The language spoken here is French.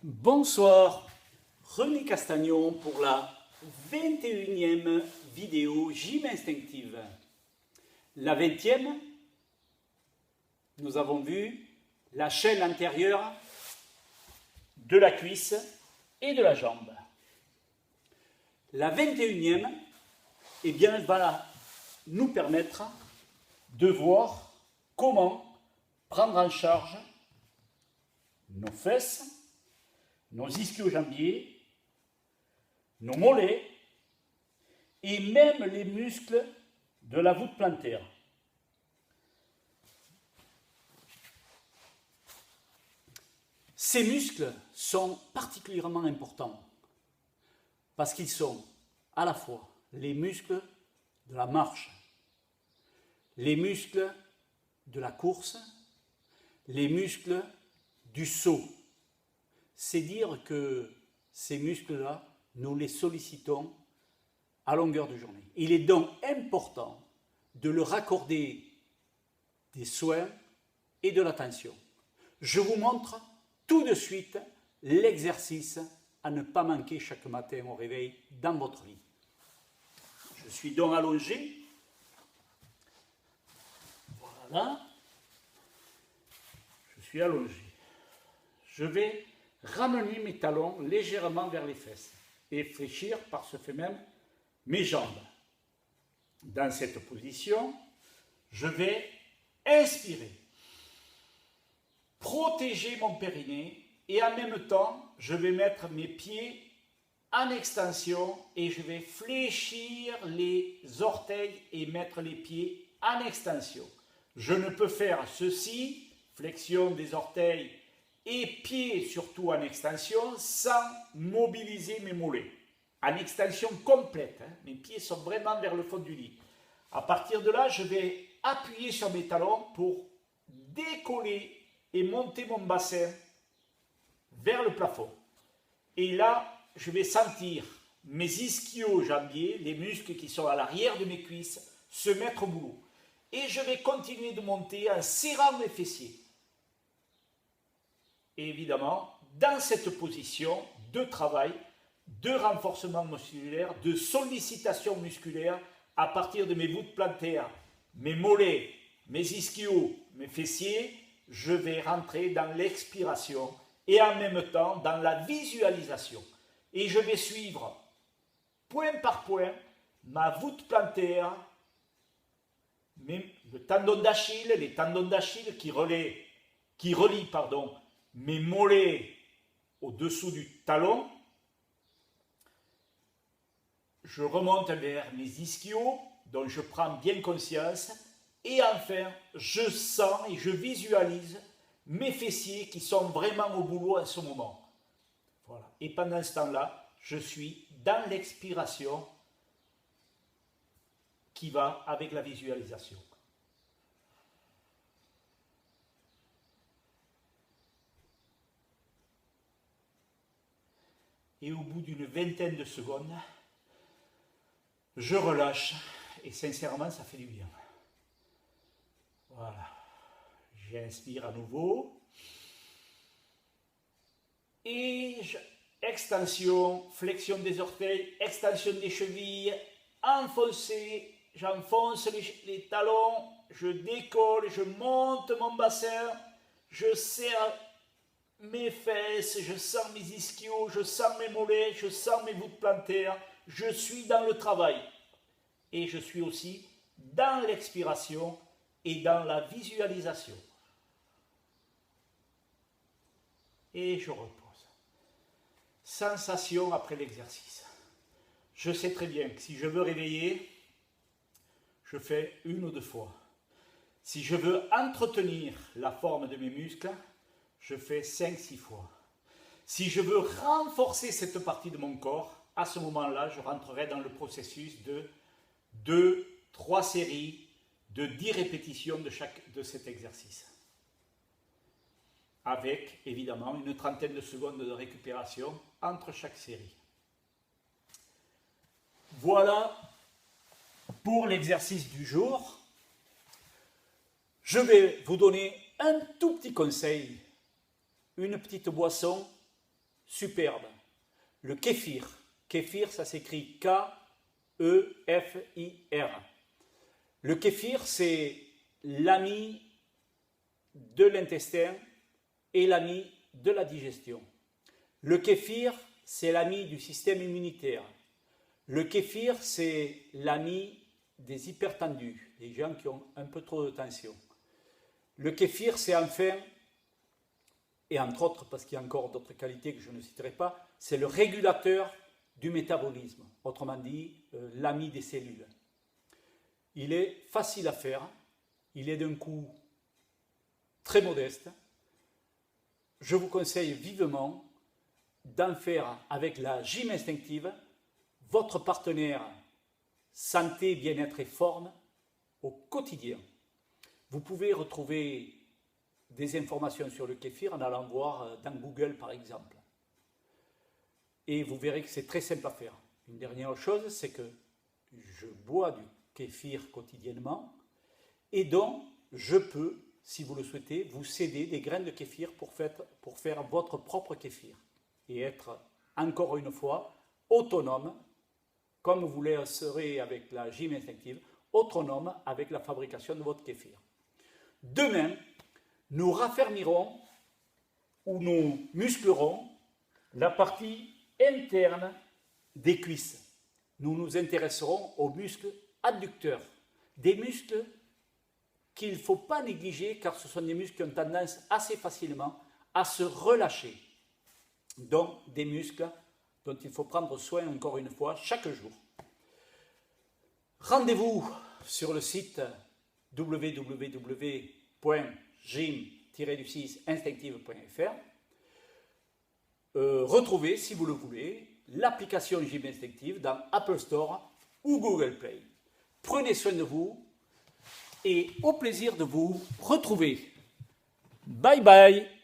Bonsoir, René Castagnon pour la 21e vidéo Gym Instinctive. La 20e, nous avons vu la chaîne antérieure de la cuisse et de la jambe. La 21e, eh bien, va nous permettre de voir comment prendre en charge nos fesses, nos ischio-jambiers, nos mollets et même les muscles de la voûte plantaire. Ces muscles sont particulièrement importants parce qu'ils sont à la fois les muscles de la marche, les muscles de la course, les muscles du saut. C'est dire que ces muscles-là, nous les sollicitons à longueur de journée. Il est donc important de leur accorder des soins et de l'attention. Je vous montre tout de suite l'exercice à ne pas manquer chaque matin au réveil dans votre lit. Je suis donc allongé. Voilà. Je suis allongé. Je vais ramener mes talons légèrement vers les fesses et fléchir par ce fait même mes jambes. Dans cette position, je vais inspirer, protéger mon périnée et en même temps, je vais mettre mes pieds en extension et je vais fléchir les orteils et mettre les pieds en extension. Je ne peux faire ceci, flexion des orteils et pieds surtout en extension, sans mobiliser mes mollets. En extension complète, mes pieds sont vraiment vers le fond du lit. À partir de là, je vais appuyer sur mes talons pour décoller et monter mon bassin vers le plafond. Et là, je vais sentir mes ischio-jambiers, les muscles qui sont à l'arrière de mes cuisses, se mettre au boulot. Et je vais continuer de monter en serrant mes fessiers. Et évidemment, dans cette position de travail, de renforcement musculaire, de sollicitation musculaire, à partir de mes voûtes plantaires, mes mollets, mes ischios, mes fessiers, je vais rentrer dans l'expiration et en même temps dans la visualisation. Et je vais suivre, point par point, ma voûte plantaire, le tendon d'Achille, les tendons d'Achille qui relient mes mollets au-dessous du talon. Je remonte vers mes ischios, dont je prends bien conscience. Et enfin, je sens et je visualise mes fessiers qui sont vraiment au boulot à ce moment. Voilà. Et pendant ce temps-là, je suis dans l'expiration qui va avec la visualisation. Et au bout d'une vingtaine de secondes, je relâche et sincèrement, ça fait du bien. Voilà. J'inspire à nouveau. Et extension, flexion des orteils, extension des chevilles, enfoncer, j'enfonce les talons, je décolle, je monte mon bassin, je serre mes fesses, je sens mes ischios, je sens mes mollets, je sens mes voûtes plantaires, je suis dans le travail. Et je suis aussi dans l'expiration et dans la visualisation. Et je repose. Sensation après l'exercice. Je sais très bien que si je veux réveiller, je fais 1 ou 2 fois. Si je veux entretenir la forme de mes muscles, je fais 5-6 fois. Si je veux renforcer cette partie de mon corps, à ce moment-là, je rentrerai dans le processus de 2-3 séries de 10 répétitions de cet exercice. Avec, évidemment, une trentaine de secondes de récupération entre chaque série. Voilà pour l'exercice du jour. Je vais vous donner un tout petit conseil, une petite boisson superbe. Le kéfir. Kéfir, ça s'écrit K-E-F-I-R. Le kéfir, c'est l'ami de l'intestin et l'ami de la digestion. Le kéfir, c'est l'ami du système immunitaire. Le kéfir, c'est l'ami des hypertendus, des gens qui ont un peu trop de tension. Le kéfir, c'est enfin, et entre autres, parce qu'il y a encore d'autres qualités que je ne citerai pas, c'est le régulateur du métabolisme, autrement dit, l'ami des cellules. Il est facile à faire, il est d'un coût très modeste. Je vous conseille vivement d'en faire avec la gym instinctive votre partenaire santé, bien-être et forme au quotidien. Vous pouvez retrouver des informations sur le kéfir en allant voir dans Google par exemple. Et vous verrez que c'est très simple à faire. Une dernière chose, c'est que je bois du kéfir quotidiennement et donc je peux, si vous le souhaitez, vous céder des graines de kéfir pour faire votre propre kéfir et être encore une fois autonome, comme vous le serez avec la gym instinctive, autonome avec la fabrication de votre kéfir. Demain, nous raffermirons ou nous musclerons la partie interne des cuisses. Nous nous intéresserons aux muscles adducteurs, des muscles qu'il ne faut pas négliger car ce sont des muscles qui ont tendance assez facilement à se relâcher. Donc des muscles dont il faut prendre soin encore une fois chaque jour. Rendez-vous sur le site www.gym-instinctive.fr. Retrouvez, si vous le voulez, l'application Gym Instinctive dans Apple Store ou Google Play. Prenez soin de vous et au plaisir de vous retrouver. Bye bye.